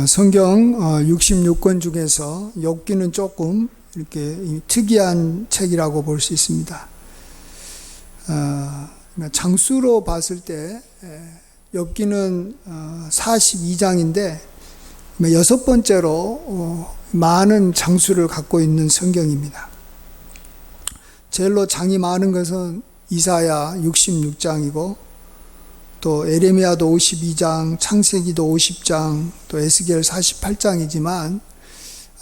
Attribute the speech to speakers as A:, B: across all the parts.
A: 성경 66권 중에서 욥기는 조금 이렇게 특이한 책이라고 볼 수 있습니다. 장수로 봤을 때 욥기는 42장인데 여섯 번째로 많은 장수를 갖고 있는 성경입니다. 제일로 장이 많은 것은 이사야 66장이고 또 에레미야도 52장, 창세기도 50장, 또 에스겔 48장이지만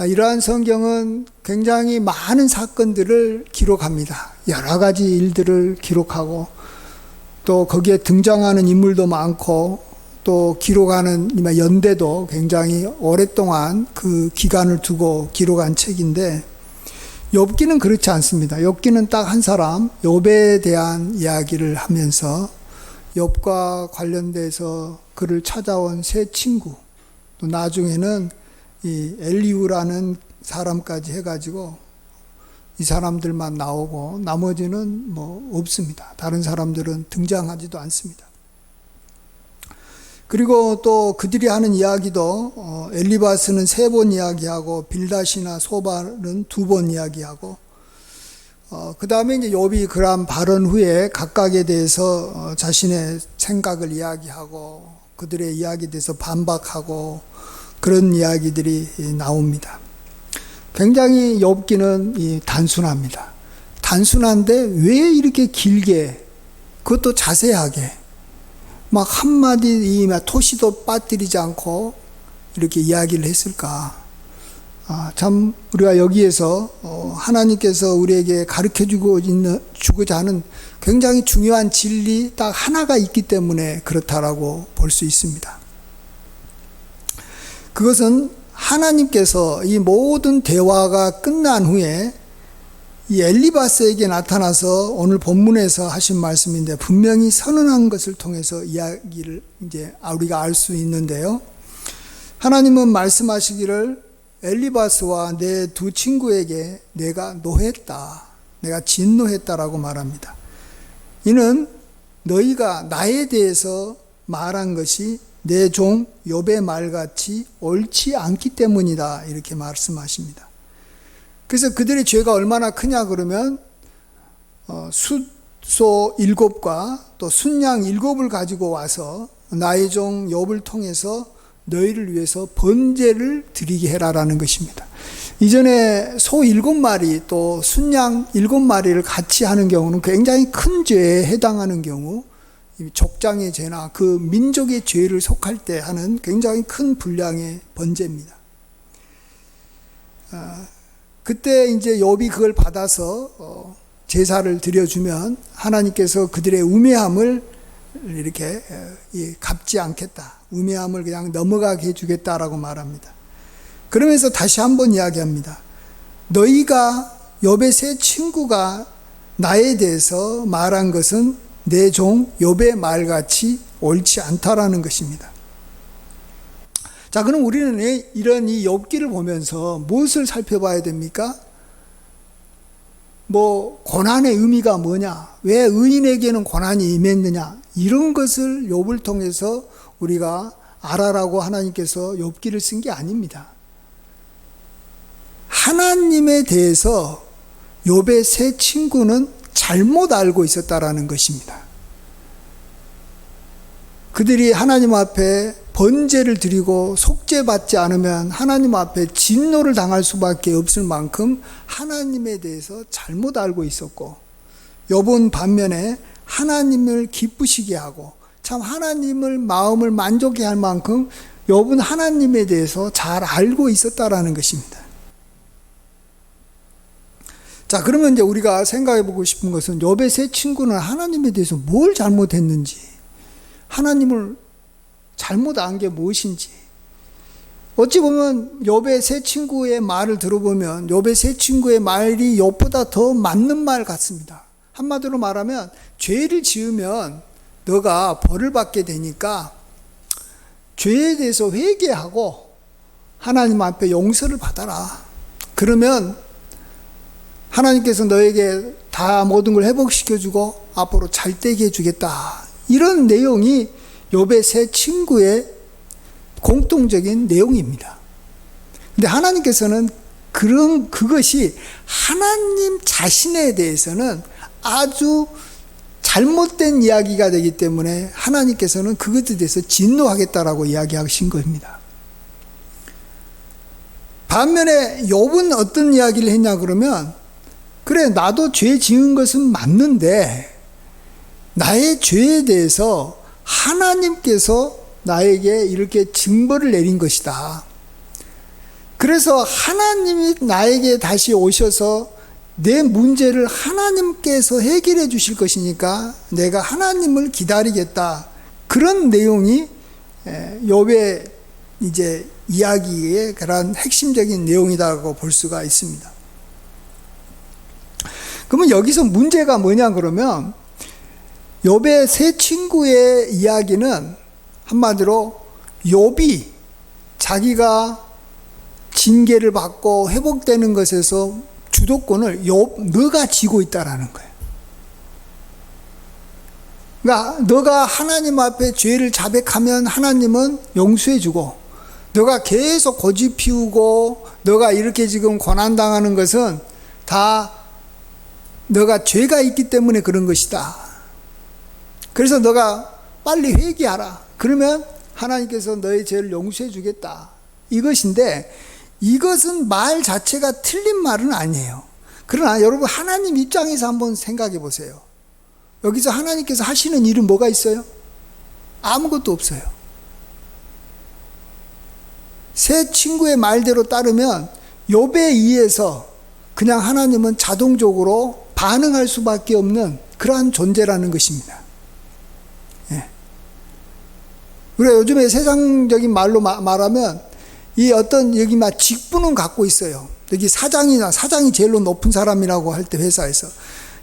A: 이러한 성경은 굉장히 많은 사건들을 기록합니다. 여러 가지 일들을 기록하고 또 거기에 등장하는 인물도 많고 또 기록하는 연대도 굉장히 오랫동안 그 기간을 두고 기록한 책인데 욥기는 그렇지 않습니다. 욥기는 딱 한 사람 욥에 대한 이야기를 하면서 욥과 관련돼서 그를 찾아온 세 친구, 또 나중에는 이 엘리후라는 사람까지 해가지고 이 사람들만 나오고 나머지는 없습니다. 다른 사람들은 등장하지도 않습니다. 그리고 또 그들이 하는 이야기도 엘리바스는 3번 이야기하고 빌닷이나 소발은 2번 이야기하고 그 다음에 이제 욥이 그러한 발언 후에 각각에 대해서 자신의 생각을 이야기하고 그들의 이야기에 대해서 반박하고 그런 이야기들이 나옵니다. 굉장히 욥기는 단순합니다. 단순한데 왜 이렇게 길게 그것도 자세하게 막 한마디 토시도 빠뜨리지 않고 이렇게 이야기를 했을까? 참 우리가 여기에서 하나님께서 우리에게 가르쳐주고자 하는 굉장히 중요한 진리 딱 하나가 있기 때문에 그렇다라고 볼 수 있습니다. 그것은 하나님께서 이 모든 대화가 끝난 후에 이 엘리바스에게 나타나서 오늘 본문에서 하신 말씀인데 분명히 선언한 것을 통해서 이야기를 이제 우리가 알 수 있는데요. 하나님은 말씀하시기를 엘리바스와 내 2 친구에게 내가 노했다. 내가 진노했다라고 말합니다. 이는 너희가 나에 대해서 말한 것이 내 종 욥의 말같이 옳지 않기 때문이다. 이렇게 말씀하십니다. 그래서 그들의 죄가 얼마나 크냐 그러면 숫소 7과 또 순양 7을 가지고 와서 나의 종 욥을 통해서 너희를 위해서 번제를 드리게 해라라는 것입니다. 이전에 소 7마리 또 순양 7마리를 같이 하는 경우는 굉장히 큰 죄에 해당하는 경우, 족장의 죄나 그 민족의 죄를 속할 때 하는 굉장히 큰 분량의 번제입니다. 그때 이제 욥이 그걸 받아서 제사를 드려주면 하나님께서 그들의 우매함을 이렇게 갚지 않겠다. 우매함을 그냥 넘어가게 해주겠다라고 말합니다. 그러면서 다시 한번 이야기합니다. 너희가 욥의 3 친구가 나에 대해서 말한 것은 내 종 욥의 말같이 옳지 않다라는 것입니다. 자, 그럼 우리는 이런 이 욥기를 보면서 무엇을 살펴봐야 됩니까? 고난의 의미가 뭐냐? 왜 의인에게는 고난이 임했느냐? 이런 것을 욥을 통해서 우리가 알아라고 하나님께서 욥기를 쓴 게 아닙니다. 하나님에 대해서 욥의 3 친구는 잘못 알고 있었다라는 것입니다. 그들이 하나님 앞에 번제를 드리고 속죄받지 않으면 하나님 앞에 진노를 당할 수밖에 없을 만큼 하나님에 대해서 잘못 알고 있었고, 욥은 반면에 하나님을 기쁘시게 하고 참 하나님을 마음을 만족해 할 만큼 욥은 하나님에 대해서 잘 알고 있었다라는 것입니다. 자, 그러면 이제 우리가 생각해 보고 싶은 것은 욥의 3 친구는 하나님에 대해서 뭘 잘못했는지, 하나님을 잘못 안 게 무엇인지. 어찌 보면 욥의 3 친구의 말을 들어보면 욥의 3 친구의 말이 욥보다 더 맞는 말 같습니다. 한마디로 말하면 죄를 지으면 너가 벌을 받게 되니까 죄에 대해서 회개하고 하나님 앞에 용서를 받아라. 그러면 하나님께서 너에게 다 모든 걸 회복시켜주고 앞으로 잘 되게 해주겠다. 이런 내용이 욥의 3 친구의 공통적인 내용입니다. 근데 하나님께서는 그것이 하나님 자신에 대해서는 아주 잘못된 이야기가 되기 때문에 하나님께서는 그것에 대해서 진노하겠다라고 이야기하신 겁니다. 반면에 욥은 어떤 이야기를 했냐 그러면, 그래 나도 죄 지은 것은 맞는데 나의 죄에 대해서 하나님께서 나에게 이렇게 징벌을 내린 것이다. 그래서 하나님이 나에게 다시 오셔서 내 문제를 하나님께서 해결해 주실 것이니까 내가 하나님을 기다리겠다. 그런 내용이 욥의 이제 이야기의 그런 핵심적인 내용이라고 볼 수가 있습니다. 그러면 여기서 문제가 뭐냐 그러면, 욥의 세 친구의 이야기는 한마디로 욥이 자기가 징계를 받고 회복되는 것에서 주도권을 너가 쥐고 있다라는 거예요. 그러니까 너가 하나님 앞에 죄를 자백하면 하나님은 용서해 주고, 너가 계속 고집 피우고 너가 이렇게 지금 고난당하는 것은 다 너가 죄가 있기 때문에 그런 것이다. 그래서 너가 빨리 회개하라. 그러면 하나님께서 너의 죄를 용서해 주겠다. 이것인데, 이것은 말 자체가 틀린 말은 아니에요. 그러나 여러분, 하나님 입장에서 한번 생각해 보세요. 여기서 하나님께서 하시는 일은 뭐가 있어요? 아무것도 없어요. 세 친구의 말대로 따르면 욥에 의해서 그냥 하나님은 자동적으로 반응할 수밖에 없는 그러한 존재라는 것입니다. 예. 우리가 요즘에 세상적인 말로 말하면 이 어떤 여기 막 직분은 갖고 있어요. 여기 사장이 제일 높은 사람이라고 할 때 회사에서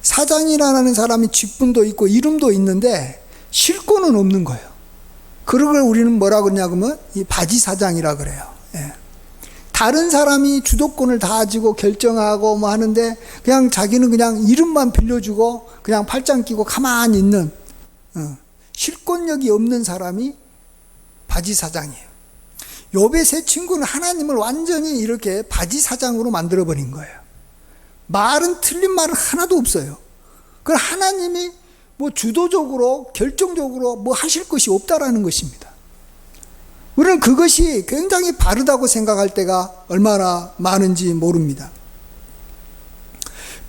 A: 사장이라는 사람이 직분도 있고 이름도 있는데 실권은 없는 거예요. 그런 걸 우리는 뭐라 그러냐 그러면 이 바지 사장이라 그래요. 예. 다른 사람이 주도권을 다 가지고 결정하고 뭐 하는데 그냥 자기는 그냥 이름만 빌려주고 그냥 팔짱 끼고 가만히 있는 실권력이 없는 사람이 바지 사장이에요. 욥의 세 친구는 하나님을 완전히 이렇게 바지 사장으로 만들어버린 거예요. 말은 틀린 말은 하나도 없어요. 그걸 하나님이 뭐 주도적으로 결정적으로 뭐 하실 것이 없다라는 것입니다. 우리는 그것이 굉장히 바르다고 생각할 때가 얼마나 많은지 모릅니다.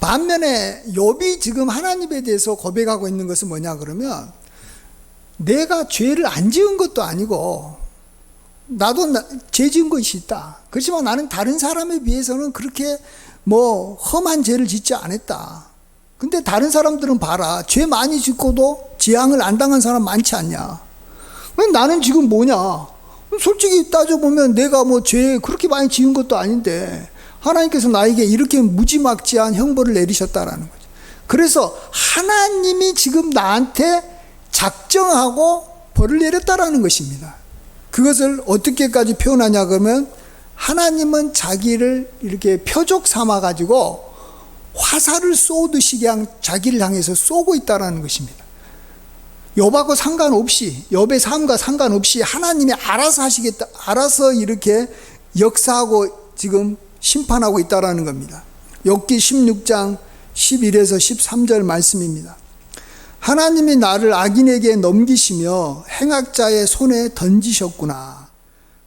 A: 반면에 욥이 지금 하나님에 대해서 고백하고 있는 것은 뭐냐 그러면, 내가 죄를 안 지은 것도 아니고 나도 죄 지은 것이 있다. 그렇지만 나는 다른 사람에 비해서는 그렇게 뭐 험한 죄를 짓지 않았다. 근데 다른 사람들은 봐라, 죄 많이 짓고도 재앙을 안 당한 사람 많지 않냐. 나는 지금 뭐냐, 솔직히 따져보면 내가 뭐 죄 그렇게 많이 지은 것도 아닌데 하나님께서 나에게 이렇게 무지막지한 형벌을 내리셨다라는 거죠. 그래서 하나님이 지금 나한테 작정하고 벌을 내렸다라는 것입니다. 그것을 어떻게까지 표현하냐 그러면, 하나님은 자기를 이렇게 표적 삼아 가지고 화살을 쏘듯이 그냥 자기를 향해서 쏘고 있다라는 것입니다. 욥하고 상관없이, 욥의 삶과 상관없이 하나님이 알아서 하시겠다, 알아서 이렇게 역사하고 지금 심판하고 있다라는 겁니다. 욥기 16장 11에서 13절 말씀입니다. 하나님이 나를 악인에게 넘기시며 행악자의 손에 던지셨구나.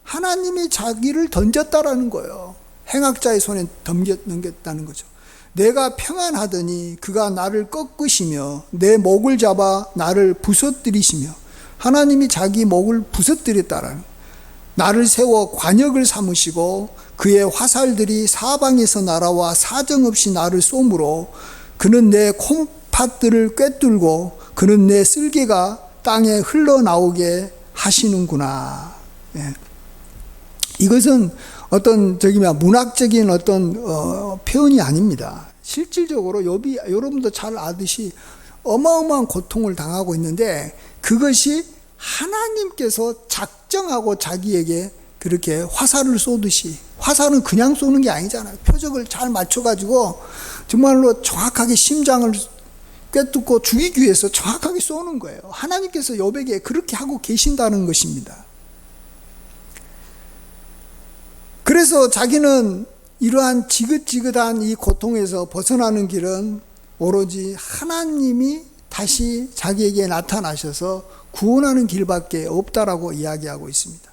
A: 하나님이 자기를 던졌다라는 거예요. 행악자의 손에 넘겼다는 거죠. 내가 평안하더니 그가 나를 꺾으시며 내 목을 잡아 나를 부서뜨리시며, 하나님이 자기 목을 부서뜨렸다라는, 나를 세워 관역을 삼으시고 그의 화살들이 사방에서 날아와 사정없이 나를 쏘므로 그는 내 콩팥들을 꿰뚫고 그는 내 쓸개가 땅에 흘러나오게 하시는구나. 예. 이것은 어떤 문학적인 어떤 표현이 아닙니다. 실질적으로 욥이 여러분도 잘 아듯이 어마어마한 고통을 당하고 있는데, 그것이 하나님께서 작정하고 자기에게 그렇게 화살을 쏘듯이, 화살은 그냥 쏘는 게 아니잖아요. 표적을 잘 맞춰가지고 정말로 정확하게 심장을 꿰뚫고 죽이기 위해서 정확하게 쏘는 거예요. 하나님께서 욥에게 그렇게 하고 계신다는 것입니다. 그래서 자기는 이러한 지긋지긋한 이 고통에서 벗어나는 길은 오로지 하나님이 다시 자기에게 나타나셔서 구원하는 길밖에 없다라고 이야기하고 있습니다.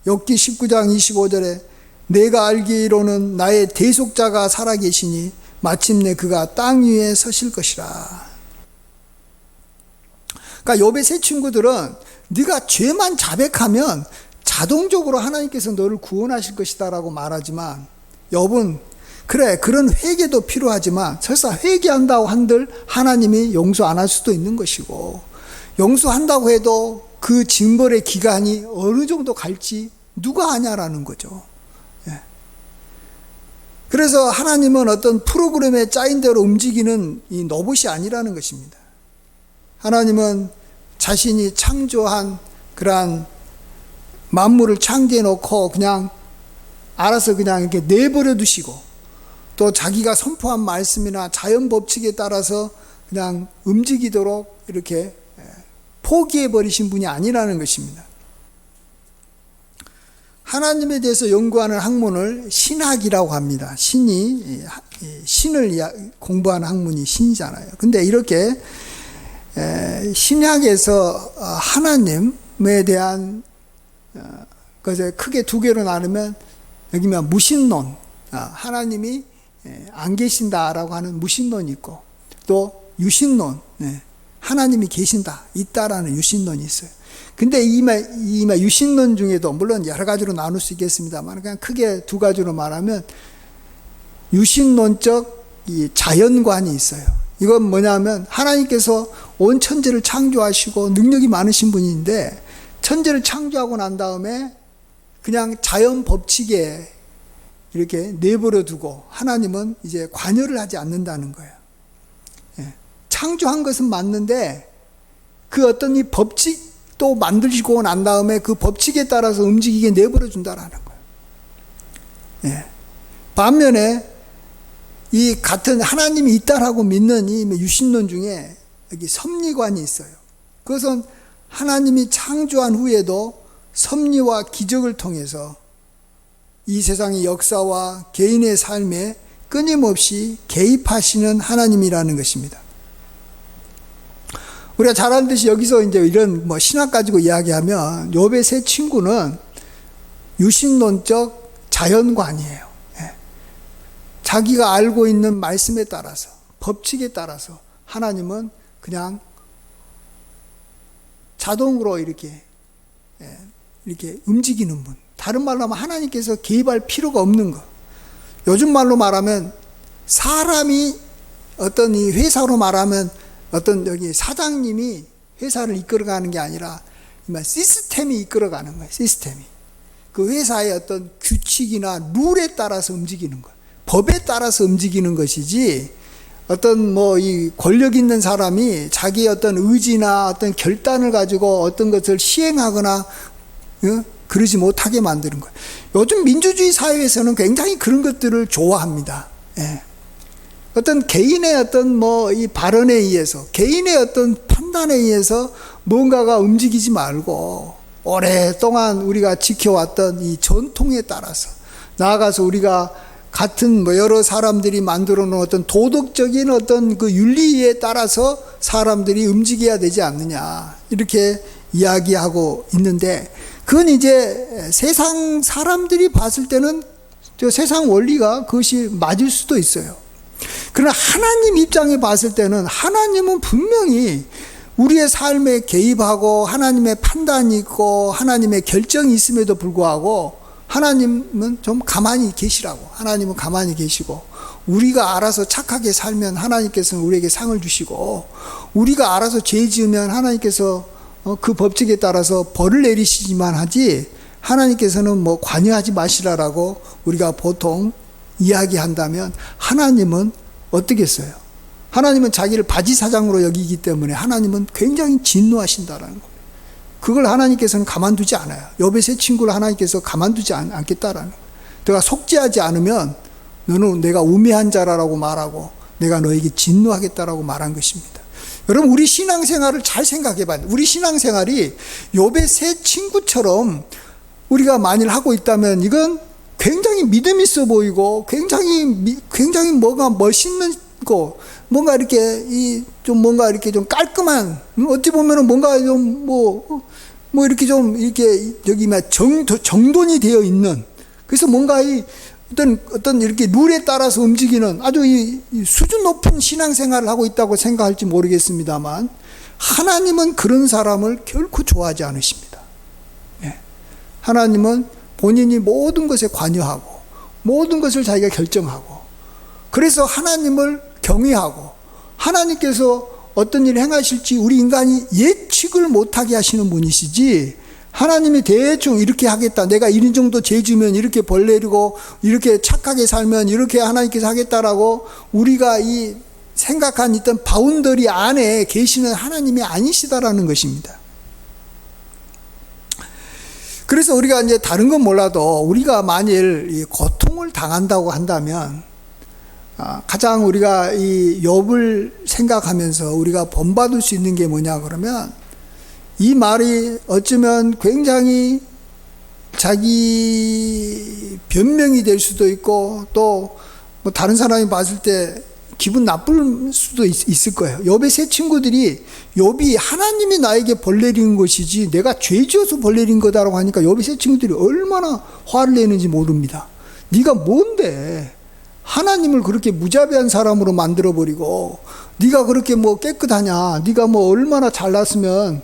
A: 욥기 19장 25절에 내가 알기로는 나의 대속자가 살아계시니 마침내 그가 땅 위에 서실 것이라. 그러니까 욥의 세 친구들은 네가 죄만 자백하면 자동적으로 하나님께서 너를 구원하실 것이다라고 말하지만 욥은 그래 그런 회개도 필요하지만 설사 회개한다고 한들 하나님이 용서 안 할 수도 있는 것이고 용서한다고 해도 그 징벌의 기간이 어느 정도 갈지 누가 아냐라는 거죠. 그래서 하나님은 어떤 프로그램에 짜인 대로 움직이는 이 로봇이 아니라는 것입니다. 하나님은 자신이 창조한 그러한 만물을 창조해 놓고 그냥 알아서 그냥 이렇게 내버려 두시고 또 자기가 선포한 말씀이나 자연 법칙에 따라서 그냥 움직이도록 이렇게 포기해 버리신 분이 아니라는 것입니다. 하나님에 대해서 연구하는 학문을 신학이라고 합니다. 신을 공부하는 학문이 신이잖아요. 근데 이렇게 신학에서 하나님에 대한 것을 크게 두 개로 나누면 여기면 무신론, 하나님이 안 계신다라고 하는 무신론이 있고 또 유신론, 하나님이 계신다, 있다라는 유신론이 있어요. 근데 이 유신론 중에도 물론 여러 가지로 나눌 수 있겠습니다만 그냥 크게 두 가지로 말하면 유신론적 이 자연관이 있어요. 이건 뭐냐면 하나님께서 온 천지를 창조하시고 능력이 많으신 분인데 천지를 창조하고 난 다음에 그냥 자연 법칙에 이렇게 내버려 두고 하나님은 이제 관여를 하지 않는다는 거예요. 창조한 것은 맞는데 그 어떤 이 법칙도 만들고 난 다음에 그 법칙에 따라서 움직이게 내버려 준다라는 거예요. 반면에 이 같은 하나님이 있다라고 믿는 이 유신론 중에 여기 섭리관이 있어요. 그것은 하나님이 창조한 후에도 섭리와 기적을 통해서 이 세상의 역사와 개인의 삶에 끊임없이 개입하시는 하나님이라는 것입니다. 우리가 잘 알듯이 여기서 이제 이런 신학 가지고 이야기하면 욥의 세 친구는 유신론적 자연관이에요. 자기가 알고 있는 말씀에 따라서 법칙에 따라서 하나님은 그냥 자동으로 이렇게 움직이는 분. 다른 말로 하면 하나님께서 개입할 필요가 없는 것. 요즘 말로 말하면 사람이 어떤 이 회사로 말하면 어떤 여기 사장님이 회사를 이끌어가는 게 아니라 시스템이 이끌어가는 거예요. 시스템이. 그 회사의 어떤 규칙이나 룰에 따라서 움직이는 거예요. 법에 따라서 움직이는 것이지 어떤 이 권력 있는 사람이 자기의 어떤 의지나 어떤 결단을 가지고 어떤 것을 시행하거나 그러지 못하게 만드는 거예요. 요즘 민주주의 사회에서는 굉장히 그런 것들을 좋아합니다. 어떤 개인의 어떤 이 발언에 의해서 개인의 어떤 판단에 의해서 뭔가가 움직이지 말고 오랫동안 우리가 지켜왔던 이 전통에 따라서 나아가서 우리가 같은 여러 사람들이 만들어 놓은 어떤 도덕적인 어떤 그 윤리에 따라서 사람들이 움직여야 되지 않느냐 이렇게 이야기하고 있는데 그건 이제 세상 사람들이 봤을 때는 저 세상 원리가 그것이 맞을 수도 있어요. 그러나 하나님 입장에 봤을 때는 하나님은 분명히 우리의 삶에 개입하고 하나님의 판단이 있고 하나님의 결정이 있음에도 불구하고 하나님은 좀 가만히 계시라고. 하나님은 가만히 계시고 우리가 알아서 착하게 살면 하나님께서는 우리에게 상을 주시고 우리가 알아서 죄 지으면 하나님께서 그 법칙에 따라서 벌을 내리시지만 하지 하나님께서는 관여하지 마시라라고 우리가 보통 이야기한다면 하나님은 어떻겠어요? 하나님은 자기를 바지사장으로 여기기 때문에 하나님은 굉장히 진노하신다라는 겁니다. 그걸 하나님께서는 가만두지 않아요. 욥의 세 친구를 하나님께서 가만두지 않겠다라는 거예요. 내가 속죄하지 않으면 너는 내가 우매한 자라고 말하고 내가 너에게 진노하겠다라고 말한 것입니다. 여러분 우리 신앙생활을 잘 생각해 봐요. 우리 신앙생활이 욥의 세 친구처럼 우리가 만일 하고 있다면 이건 굉장히 믿음 있어 보이고 굉장히 뭐가 멋있는 거, 뭔가 이렇게 뭔가 이렇게 좀 깔끔한, 어찌 보면은 뭔가 좀 이렇게 좀 이렇게 여기 정돈이 되어 있는, 그래서 뭔가 어떤 이렇게 룰에 따라서 움직이는 아주 이 수준 높은 신앙생활을 하고 있다고 생각할지 모르겠습니다만, 하나님은 그런 사람을 결코 좋아하지 않으십니다. 하나님은 본인이 모든 것에 관여하고 모든 것을 자기가 결정하고, 그래서 하나님을 경외하고 하나님께서 어떤 일을 행하실지 우리 인간이 예측을 못하게 하시는 분이시지, 하나님이 대충 이렇게 하겠다, 내가 이런 정도 죄 지면 이렇게 벌 내리고 이렇게 착하게 살면 이렇게 하나님께서 하겠다라고 우리가 이 생각한 있던 바운더리 안에 계시는 하나님이 아니시다라는 것입니다. 그래서 우리가 이제 다른 건 몰라도 우리가 만일 이 고통을 당한다고 한다면, 가장 우리가 이 욥을 생각하면서 우리가 본받을 수 있는 게 뭐냐 그러면, 이 말이 어쩌면 굉장히 자기 변명이 될 수도 있고, 또 뭐 다른 사람이 봤을 때 기분 나쁠 수도 있을 거예요. 욥의 세 친구들이 욥이 하나님이 나에게 벌 내리는 것이지 내가 죄 지어서 벌 내린 거다라고 하니까 욥의 세 친구들이 얼마나 화를 내는지 모릅니다. 네가 뭔데 하나님을 그렇게 무자비한 사람으로 만들어버리고, 네가 그렇게 뭐 깨끗하냐, 네가 뭐 얼마나 잘났으면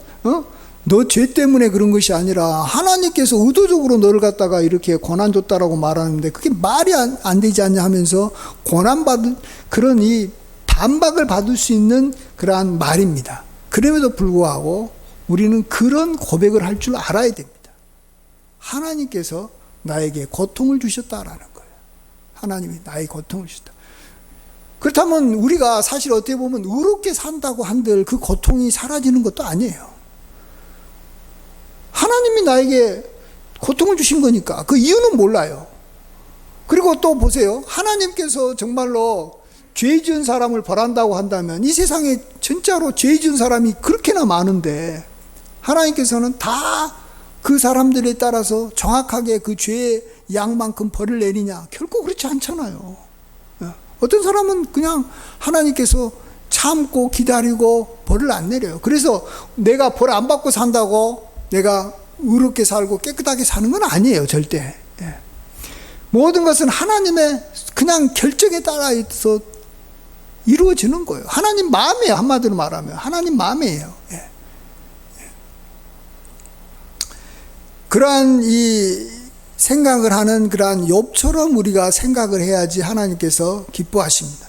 A: 너 죄 때문에 그런 것이 아니라 하나님께서 의도적으로 너를 갖다가 이렇게 고난 줬다라고 말하는데 그게 말이 안 되지 않냐 하면서 고난받을 그런 이 반박을 받을 수 있는 그러한 말입니다. 그럼에도 불구하고 우리는 그런 고백을 할 줄 알아야 됩니다. 하나님께서 나에게 고통을 주셨다라는 거예요. 하나님이 나에게 고통을 주셨다. 그렇다면 우리가 사실 어떻게 보면 의롭게 산다고 한들 그 고통이 사라지는 것도 아니에요. 하나님이 나에게 고통을 주신 거니까 그 이유는 몰라요. 그리고 또 보세요. 하나님께서 정말로 죄 지은 사람을 벌한다고 한다면 이 세상에 진짜로 죄 지은 사람이 그렇게나 많은데 하나님께서는 다 그 사람들에 따라서 정확하게 그 죄의 양만큼 벌을 내리냐? 결코 그렇지 않잖아요. 어떤 사람은 그냥 하나님께서 참고 기다리고 벌을 안 내려요. 그래서 내가 벌 안 받고 산다고 내가 의롭게 살고 깨끗하게 사는 건 아니에요, 절대. 모든 것은 하나님의 그냥 결정에 따라서 이루어지는 거예요. 하나님 마음이에요, 한마디로 말하면. 하나님 마음이에요. 그러한 이 생각을 하는 그러한 욥처럼 우리가 생각을 해야지 하나님께서 기뻐하십니다.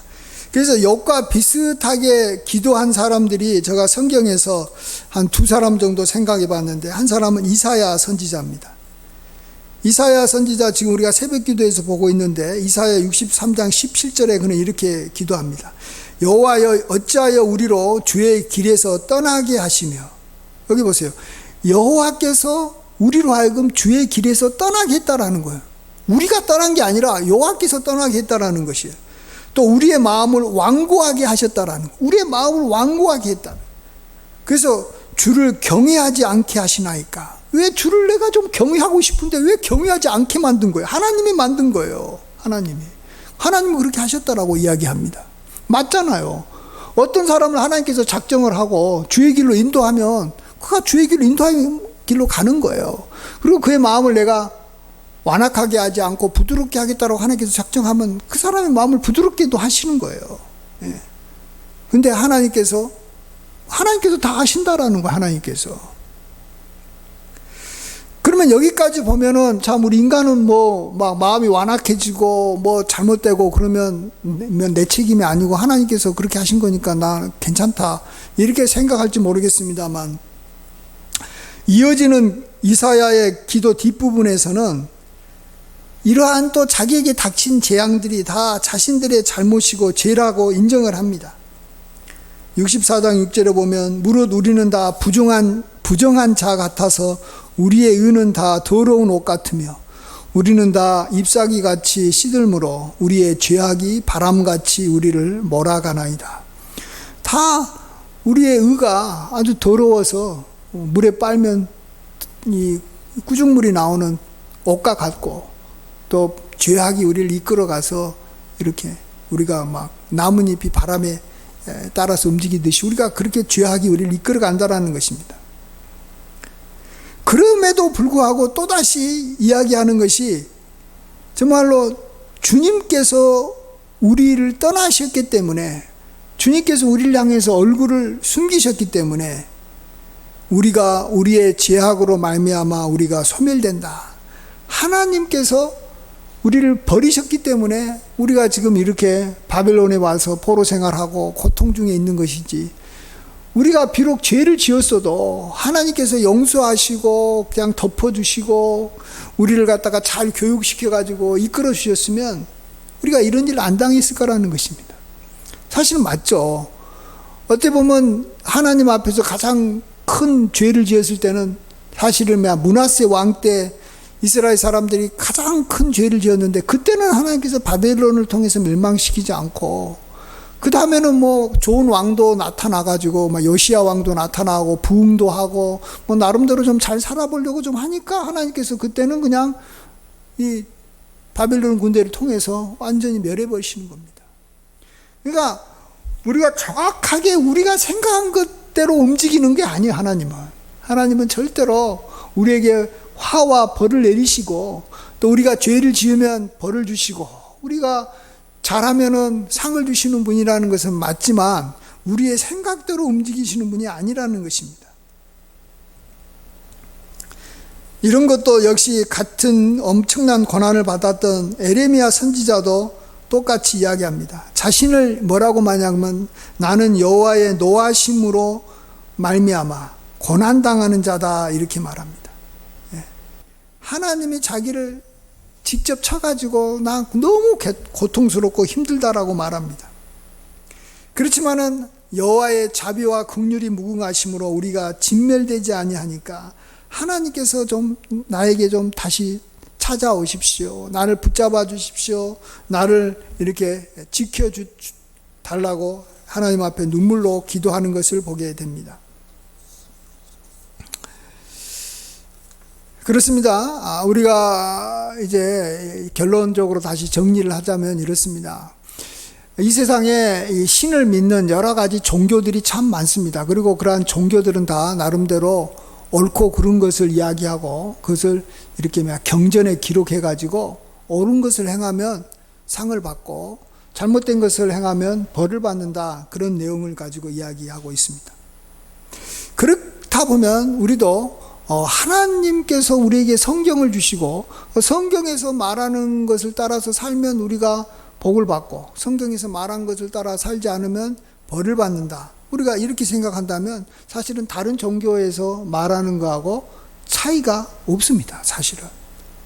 A: 그래서 욥과 비슷하게 기도한 사람들이 제가 성경에서 한 두 사람 정도 생각해 봤는데, 한 사람은 이사야 선지자입니다. 이사야 선지자 지금 우리가 새벽 기도에서 보고 있는데 이사야 63장 17절에 그는 이렇게 기도합니다. 여호와여 어찌하여 우리로 주의 길에서 떠나게 하시며, 여기 보세요. 여호와께서 우리로 하여금 주의 길에서 떠나게 했다라는 거예요. 우리가 떠난 게 아니라 여호와께서 떠나게 했다라는 것이에요. 또 우리의 마음을 완고하게 하셨다라는 거예요. 우리의 마음을 완고하게 했다. 그래서 주를 경외하지 않게 하시나이까. 왜 주를 내가 좀 경외하고 싶은데 왜 경외하지 않게 만든 거예요? 하나님이 만든 거예요. 하나님이 그렇게 하셨다라고 이야기합니다. 맞잖아요. 어떤 사람을 하나님께서 작정을 하고 주의 길로 인도하면 그가 주의 길로 인도하는 길로 가는 거예요. 그리고 그의 마음을 내가 완악하게 하지 않고 부드럽게 하겠다고 하나님께서 작정하면 그 사람의 마음을 부드럽게도 하시는 거예요. 근데 하나님께서 다 하신다라는 거예요. 하나님께서. 그러면 여기까지 보면은 참 우리 인간은 뭐 막 마음이 완악해지고 뭐 잘못되고 그러면 내 책임이 아니고 하나님께서 그렇게 하신 거니까 나 괜찮다 이렇게 생각할지 모르겠습니다만, 이어지는 이사야의 기도 뒷부분에서는 이러한 또 자기에게 닥친 재앙들이 다 자신들의 잘못이고 죄라고 인정을 합니다. 64장 6절에 보면 무릇 우리는 다 부정한 자 같아서 우리의 의는 다 더러운 옷 같으며 우리는 다 잎사귀같이 시들므로 우리의 죄악이 바람같이 우리를 몰아가나이다. 다 우리의 의가 아주 더러워서 물에 빨면 이 구죽물이 나오는 옷과 같고, 또 죄악이 우리를 이끌어가서 이렇게 우리가 막 나뭇잎이 바람에 따라서 움직이듯이 우리가 그렇게 죄악이 우리를 이끌어간다라는 것입니다. 그럼에도 불구하고 또다시 이야기하는 것이 정말로 주님께서 우리를 떠나셨기 때문에, 주님께서 우리를 향해서 얼굴을 숨기셨기 때문에 우리가 우리의 죄악으로 말미암아 우리가 소멸된다. 하나님께서 우리를 버리셨기 때문에 우리가 지금 이렇게 바벨론에 와서 포로 생활하고 고통 중에 있는 것이지, 우리가 비록 죄를 지었어도 하나님께서 용서하시고 그냥 덮어주시고 우리를 갖다가 잘 교육시켜가지고 이끌어 주셨으면 우리가 이런 일 안 당했을 거라는 것입니다. 사실은 맞죠. 어떻게 보면 하나님 앞에서 가장 큰 죄를 지었을 때는 사실은 므낫세 왕 때 이스라엘 사람들이 가장 큰 죄를 지었는데, 그때는 하나님께서 바벨론을 통해서 멸망시키지 않고, 그 다음에는 뭐 좋은 왕도 나타나가지고 막 요시야 왕도 나타나고 부흥도 하고 뭐 나름대로 좀 잘 살아보려고 좀 하니까 하나님께서 그때는 그냥 이 바벨론 군대를 통해서 완전히 멸해버리시는 겁니다. 그러니까 우리가 정확하게 우리가 생각한 것대로 움직이는 게 아니에요. 하나님은 절대로 우리에게 화와 벌을 내리시고, 또 우리가 죄를 지으면 벌을 주시고 우리가 잘하면은 상을 주시는 분이라는 것은 맞지만 우리의 생각대로 움직이시는 분이 아니라는 것입니다. 이런 것도 역시 같은 엄청난 고난을 받았던 에레미야 선지자도 똑같이 이야기합니다. 자신을 뭐라고 말하냐면 나는 여호와의 노하심으로 말미암아 고난당하는 자다, 이렇게 말합니다. 하나님이 자기를 직접 쳐가지고 나 너무 고통스럽고 힘들다라고 말합니다. 그렇지만은 여호와의 자비와 긍휼이 무궁하심으로 우리가 진멸되지 아니하니까 하나님께서 좀 나에게 좀 다시 찾아오십시오. 나를 붙잡아 주십시오. 나를 이렇게 지켜주 달라고 하나님 앞에 눈물로 기도하는 것을 보게 됩니다. 그렇습니다. 우리가 이제 결론적으로 다시 정리를 하자면 이렇습니다. 이 세상에 신을 믿는 여러 가지 종교들이 참 많습니다. 그리고 그러한 종교들은 다 나름대로 옳고 그른 것을 이야기하고 그것을 이렇게 경전에 기록해가지고 옳은 것을 행하면 상을 받고 잘못된 것을 행하면 벌을 받는다, 그런 내용을 가지고 이야기하고 있습니다. 그렇다 보면 우리도 하나님께서 우리에게 성경을 주시고 성경에서 말하는 것을 따라서 살면 우리가 복을 받고 성경에서 말한 것을 따라 살지 않으면 벌을 받는다, 우리가 이렇게 생각한다면 사실은 다른 종교에서 말하는 거하고 차이가 없습니다. 사실은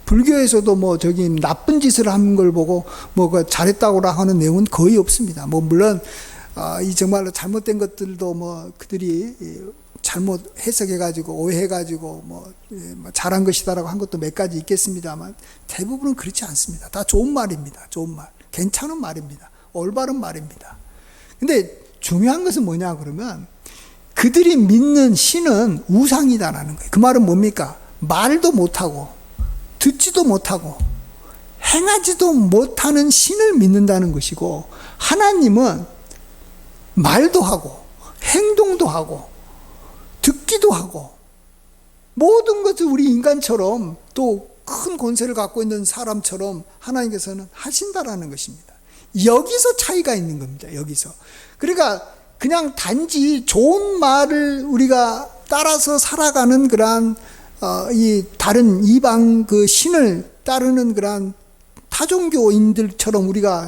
A: 불교에서도 뭐 저기 나쁜 짓을 한 걸 보고 뭐 잘했다고 하는 내용은 거의 없습니다. 뭐 물론 이 정말로 잘못된 것들도 뭐 그들이 잘못 해석해가지고 오해해가지고 뭐 잘한 것이다라고 한 것도 몇 가지 있겠습니다만 대부분은 그렇지 않습니다. 다 좋은 말입니다. 좋은 말, 괜찮은 말입니다. 올바른 말입니다. 근데 중요한 것은 뭐냐 그러면 그들이 믿는 신은 우상이다라는 거예요. 그 말은 뭡니까? 말도 못하고 듣지도 못하고 행하지도 못하는 신을 믿는다는 것이고, 하나님은 말도 하고 행동도 하고 듣기도 하고 모든 것을 우리 인간처럼 또 큰 권세를 갖고 있는 사람처럼 하나님께서는 하신다라는 것입니다. 여기서 차이가 있는 겁니다. 여기서. 그러니까 그냥 단지 좋은 말을 우리가 따라서 살아가는 그러한 이 다른 이방 그 신을 따르는 그러한 타종교인들처럼 우리가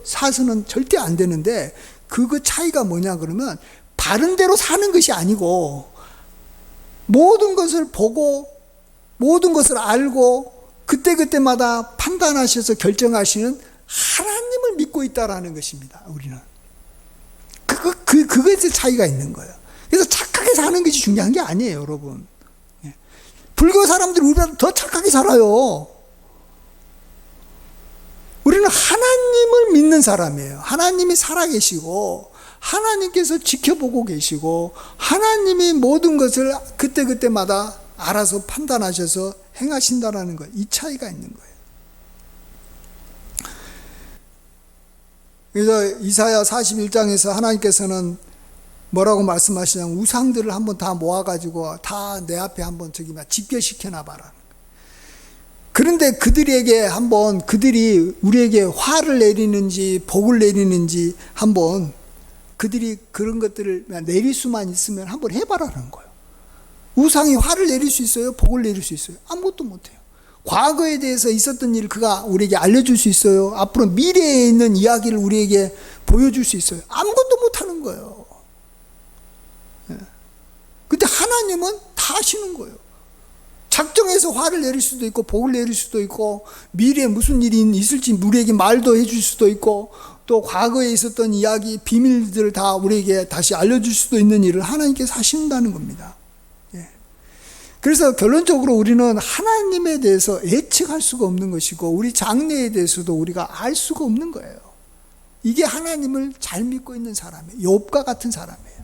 A: 사서는 절대 안 되는데, 그 차이가 뭐냐 그러면 바른 대로 사는 것이 아니고 모든 것을 보고 모든 것을 알고 그때그때마다 판단하셔서 결정하시는 하나님을 믿고 있다라는 것입니다. 우리는 그것에 차이가 있는 거예요. 그래서 착하게 사는 것이 중요한 게 아니에요, 여러분. 불교 사람들이 우리보다 더 착하게 살아요. 우리는 하나님을 믿는 사람이에요. 하나님이 살아계시고 하나님께서 지켜보고 계시고 하나님이 모든 것을 그때그때마다 알아서 판단하셔서 행하신다라는 것, 이 차이가 있는 거예요. 그래서 이사야 41장에서 하나님께서는 뭐라고 말씀하시냐면 우상들을 한번 다 모아가지고 다 내 앞에 한번 집결시켜놔 봐라. 그런데 그들에게 한번 그들이 우리에게 화를 내리는지 복을 내리는지 한번 그들이 그런 것들을 내릴 수만 있으면 한번 해봐라는 거예요. 우상이 화를 내릴 수 있어요? 복을 내릴 수 있어요? 아무것도 못해요. 과거에 대해서 있었던 일을 그가 우리에게 알려줄 수 있어요? 앞으로 미래에 있는 이야기를 우리에게 보여줄 수 있어요? 아무것도 못하는 거예요. 근데 하나님은 다 아시는 거예요. 작정해서 화를 내릴 수도 있고 복을 내릴 수도 있고 미래에 무슨 일이 있을지 우리에게 말도 해줄 수도 있고 또 과거에 있었던 이야기 비밀들을 다 우리에게 다시 알려줄 수도 있는 일을 하나님께서 하신다는 겁니다. 그래서 결론적으로 우리는 하나님에 대해서 예측할 수가 없는 것이고 우리 장래에 대해서도 우리가 알 수가 없는 거예요. 이게 하나님을 잘 믿고 있는 사람이에요. 욥과 같은 사람이에요.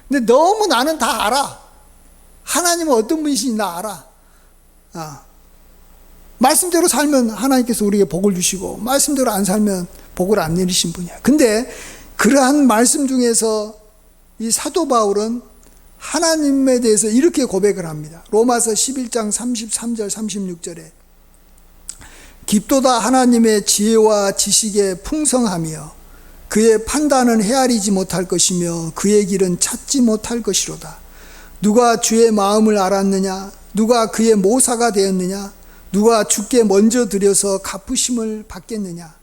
A: 근데 너무 나는 다 알아. 하나님은 어떤 분이신지 나 알아. 말씀대로 살면 하나님께서 우리에게 복을 주시고 말씀대로 안 살면 복을 안 내리신 분이야. 근데 그러한 말씀 중에서 이 사도 바울은 하나님에 대해서 이렇게 고백을 합니다. 로마서 11장 33절 36절에 깊도다 하나님의 지혜와 지식에 풍성하며 그의 판단은 헤아리지 못할 것이며 그의 길은 찾지 못할 것이로다. 누가 주의 마음을 알았느냐? 누가 그의 모사가 되었느냐? 누가 주께 먼저 드려서 갚으심을 받겠느냐?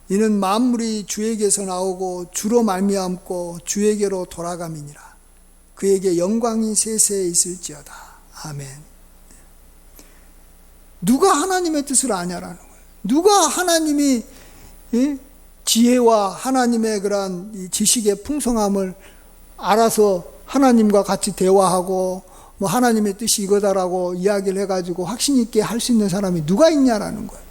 A: 이는 만물이 주에게서 나오고 주로 말미암고 주에게로 돌아감이니라. 그에게 영광이 세세에 있을지어다. 아멘. 누가 하나님의 뜻을 아냐라는 거예요. 누가 하나님이 지혜와 하나님의 그러한 지식의 풍성함을 알아서 하나님과 같이 대화하고 뭐 하나님의 뜻이 이거다라고 이야기를 해가지고 확신 있게 할 수 있는 사람이 누가 있냐라는 거예요.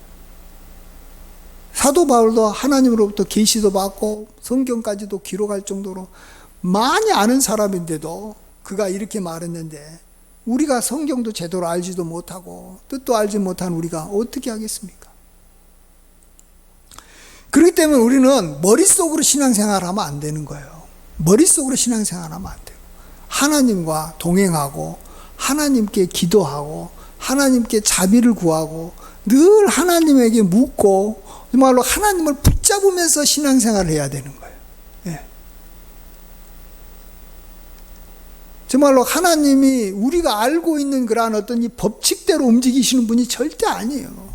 A: 사도 바울도 하나님으로부터 계시도 받고 성경까지도 기록할 정도로 많이 아는 사람인데도 그가 이렇게 말했는데 우리가 성경도 제대로 알지도 못하고 뜻도 알지 못한 우리가 어떻게 하겠습니까? 그렇기 때문에 우리는 머릿속으로 신앙생활하면 안 되는 거예요. 머릿속으로 신앙생활하면 안 돼요. 하나님과 동행하고 하나님께 기도하고 하나님께 자비를 구하고 늘 하나님에게 묻고 정말로 하나님을 붙잡으면서 신앙생활을 해야 되는 거예요. 예. 정말로 하나님이 우리가 알고 있는 그러한 어떤 이 법칙대로 움직이시는 분이 절대 아니에요.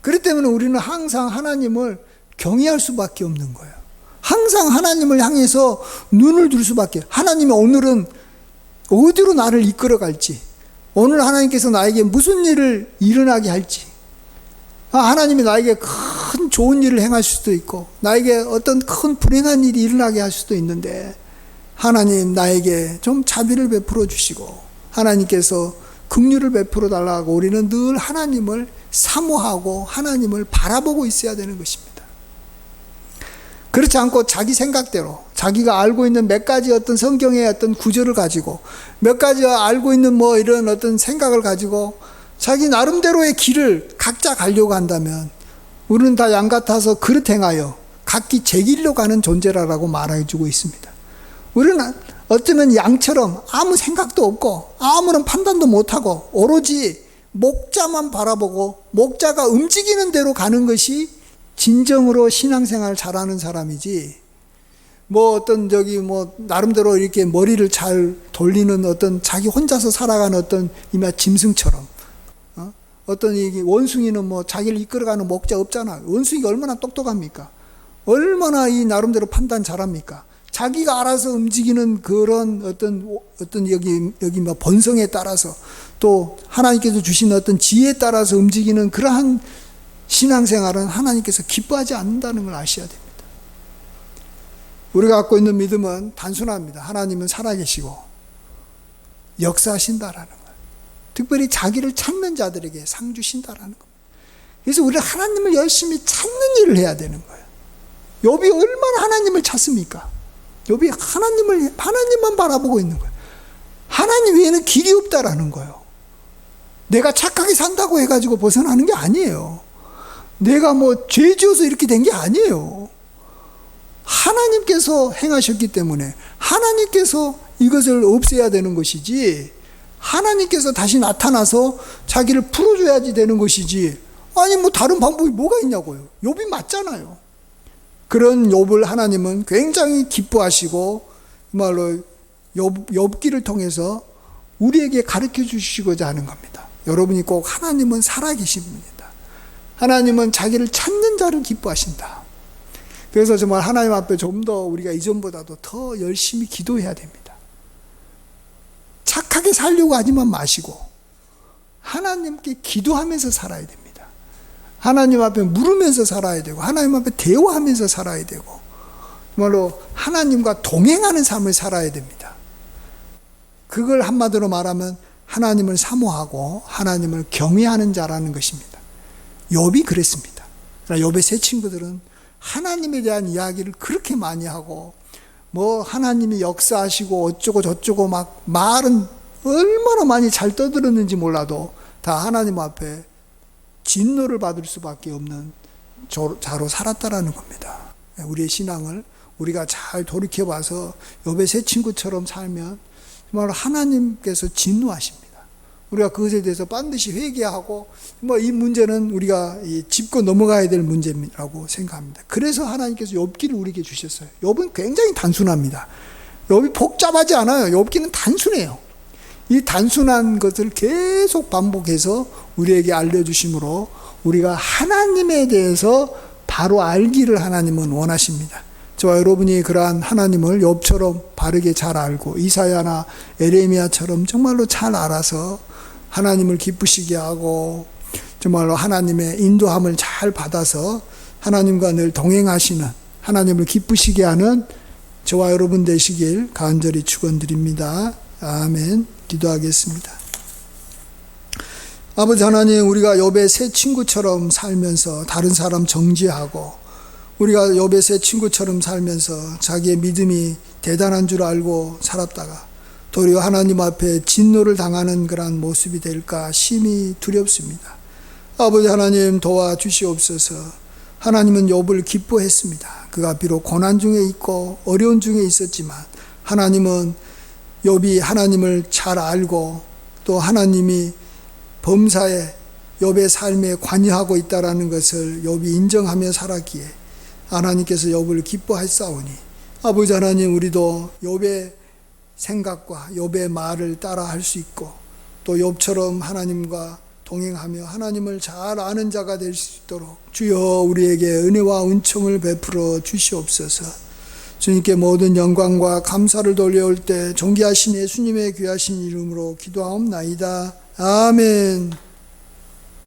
A: 그렇기 때문에 우리는 항상 하나님을 경외할 수밖에 없는 거예요. 항상 하나님을 향해서 눈을 둘 수밖에. 하나님이 오늘은 어디로 나를 이끌어 갈지, 오늘 하나님께서 나에게 무슨 일을 일어나게 할지, 하나님이 나에게 큰 좋은 일을 행하실 수도 있고 나에게 어떤 큰 불행한 일이 일어나게 할 수도 있는데 하나님 나에게 좀 자비를 베풀어 주시고 하나님께서 긍휼을 베풀어 달라고 우리는 늘 하나님을 사모하고 하나님을 바라보고 있어야 되는 것입니다. 그렇지 않고 자기 생각대로 자기가 알고 있는 몇 가지 어떤 성경의 어떤 구절을 가지고 몇 가지 알고 있는 뭐 이런 어떤 생각을 가지고 자기 나름대로의 길을 각자 가려고 한다면 우리는 다 양 같아서 그릇 행하여 각기 제 길로 가는 존재라고 말해주고 있습니다. 우리는 어쩌면 양처럼 아무 생각도 없고 아무런 판단도 못하고 오로지 목자만 바라보고 목자가 움직이는 대로 가는 것이 진정으로 신앙생활 잘하는 사람이지, 뭐 어떤 뭐 나름대로 이렇게 머리를 잘 돌리는 어떤 자기 혼자서 살아가는 어떤 이마 짐승처럼, 어떤 이 원숭이는 뭐 자기를 이끌어가는 목자 없잖아. 원숭이가 얼마나 똑똑합니까? 얼마나 이 나름대로 판단 잘합니까? 자기가 알아서 움직이는 그런 어떤 여기 뭐 본성에 따라서 또 하나님께서 주신 어떤 지혜에 따라서 움직이는 그러한 신앙생활은 하나님께서 기뻐하지 않는다는 걸 아셔야 됩니다. 우리가 갖고 있는 믿음은 단순합니다. 하나님은 살아계시고 역사하신다라는 거예요. 특별히 자기를 찾는 자들에게 상 주신다라는 겁니다. 그래서 우리는 하나님을 열심히 찾는 일을 해야 되는 거예요. 욥이 얼마나 하나님을 찾습니까? 욥이 하나님만 바라보고 있는 거예요. 하나님 외에는 길이 없다라는 거예요. 내가 착하게 산다고 해가지고 벗어나는 게 아니에요. 내가 뭐 죄 지어서 이렇게 된 게 아니에요. 하나님께서 행하셨기 때문에 하나님께서 이것을 없애야 되는 것이지, 하나님께서 다시 나타나서 자기를 풀어줘야지 되는 것이지, 아니 뭐 다른 방법이 뭐가 있냐고요. 욥이 맞잖아요. 그런 욥을 하나님은 굉장히 기뻐하시고 말로 욥기를 통해서 우리에게 가르쳐 주시고자 하는 겁니다. 여러분이 꼭 하나님은 살아계신 분이다. 하나님은 자기를 찾는 자를 기뻐하신다. 그래서 정말 하나님 앞에 좀 더 우리가 이전보다도 더 열심히 기도해야 됩니다. 착하게 살려고 하지만 마시고 하나님께 기도하면서 살아야 됩니다. 하나님 앞에 물으면서 살아야 되고 하나님 앞에 대화하면서 살아야 되고 정말로 하나님과 동행하는 삶을 살아야 됩니다. 그걸 한마디로 말하면 하나님을 사모하고 하나님을 경외하는 자라는 것입니다. 욥이 그랬습니다. 욥의 세 친구들은 하나님에 대한 이야기를 그렇게 많이 하고 뭐 하나님이 역사하시고 어쩌고 저쩌고 막 말은 얼마나 많이 잘 떠들었는지 몰라도 다 하나님 앞에 진노를 받을 수밖에 없는 자로 살았다라는 겁니다. 우리의 신앙을 우리가 잘 돌이켜봐서 욥의 세 친구처럼 살면 정말 하나님께서 진노하십니다. 우리가 그것에 대해서 반드시 회개하고 뭐 이 문제는 우리가 짚고 넘어가야 될 문제라고 생각합니다. 그래서 하나님께서 욥기를 우리에게 주셨어요. 욥은 굉장히 단순합니다. 욥이 복잡하지 않아요. 욥기는 단순해요. 이 단순한 것을 계속 반복해서 우리에게 알려주심으로 우리가 하나님에 대해서 바로 알기를 하나님은 원하십니다. 저와 여러분이 그러한 하나님을 욥처럼 바르게 잘 알고 이사야나 에레미야처럼 정말로 잘 알아서 하나님을 기쁘시게 하고 정말로 하나님의 인도함을 잘 받아서 하나님과 늘 동행하시는, 하나님을 기쁘시게 하는 저와 여러분 되시길 간절히 축원드립니다. 아멘. 기도하겠습니다. 아버지 하나님, 우리가 욥의 세 친구처럼 살면서 다른 사람 정죄하고 우리가 욥의 세 친구처럼 살면서 자기의 믿음이 대단한 줄 알고 살았다가 도리어 하나님 앞에 진노를 당하는 그러한 모습이 될까 심히 두렵습니다. 아버지 하나님, 도와주시옵소서. 하나님은 욥을 기뻐했습니다. 그가 비록 고난 중에 있고 어려운 중에 있었지만 하나님은 욥이 하나님을 잘 알고 또 하나님이 범사에 욥의 삶에 관여하고 있다는 것을 욥이 인정하며 살았기에 하나님께서 욥을 기뻐하사오니 아버지 하나님, 우리도 욥의 생각과 욥의 말을 따라 할 수 있고 또 욥처럼 하나님과 동행하며 하나님을 잘 아는 자가 될 수 있도록 주여 우리에게 은혜와 은총을 베풀어 주시옵소서. 주님께 모든 영광과 감사를 돌려올 때 존귀하신 예수님의 귀하신 이름으로 기도하옵나이다. 아멘.